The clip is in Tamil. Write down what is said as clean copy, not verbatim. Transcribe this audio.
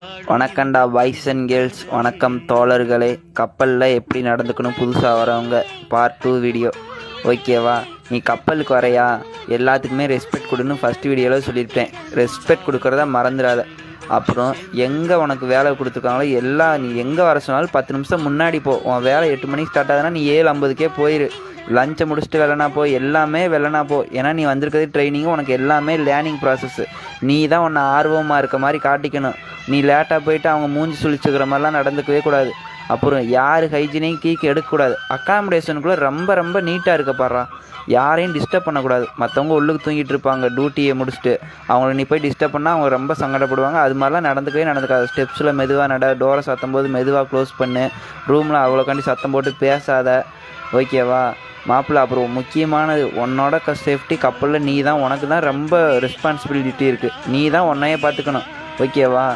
வணக்கம்டா பாய்ஸ் அண்ட் கேர்ள்ஸ். வணக்கம் தோழர்களே. கப்பலில் எப்படி நடந்துக்கணும் புதுசாக வரவங்க பார்ட் 2 வீடியோ. ஓகேவா? நீ கப்பலுக்கு வரையா, எல்லாத்துக்குமே ரெஸ்பெக்ட் கொடுன்னு ஃபஸ்ட் வீடியோவில் சொல்லியிருப்பேன். ரெஸ்பெக்ட் கொடுக்குறத மறந்துடாத. அப்புறம் எங்கே உனக்கு வேலை கொடுத்துருக்காங்களோ நீ எங்கே வர சொன்னாலும் 10 நிமிஷம் முன்னாடி போ. உன் வேலை 8 மணிக்கு ஸ்டார்ட் ஆகுதுன்னா நீ 7:50க்கே போயிரு. லஞ்சை முடிச்சுட்டு வெள்ளனா போ, எல்லாமே வெள்ளனா போ. ஏன்னா நீ வந்திருக்கிறது ட்ரைனிங்கு, உனக்கு எல்லாமே லேர்னிங் ப்ராசஸ்ஸு. நீ தான் உன்னை ஆர்வமாக இருக்க மாதிரி காட்டிக்கணும். நீ லேட்டாக போயிட்டு அவங்க மூஞ்சி சுழிச்சுக்கிற மாதிரிலாம் நடந்துக்கவே கூடாது. அப்புறம் யார் ஹைஜீனையும் கீக்கு எடுக்கக்கூடாது. அக்காமடேஷனுக்குள்ளே ரொம்ப ரொம்ப நீட்டாக இருக்க பாடுறா. யாரையும் டிஸ்டர்ப் பண்ணக்கூடாது. மற்றவங்க உள்ளுக்கு தூங்கிட்டு இருப்பாங்க டியூட்டியை முடிச்சுட்டு. அவங்கள நீ போய் டிஸ்டர்ப் பண்ணால் அவங்க ரொம்ப சங்கடப்படுவாங்க. அது மாதிரிலாம் நடந்துக்காது. ஸ்டெப்ஸில் மெதுவாக டோரை சத்தம் போது மெதுவாக க்ளோஸ் பண்ணு. ரூமில் அவ்வளோக்காண்டி சத்தம் போட்டு பேசாத. ஓகேவா மாப்பிள்ளை? அப்புறம் முக்கியமானது, உன்னோட சேஃப்டி. கப்பலில் நீ தான், உனக்கு தான் ரொம்ப ரெஸ்பான்சிபிலிட்டி இருக்குது. நீ தான் உன்னையே பார்த்துக்கணும். ஓகேவா?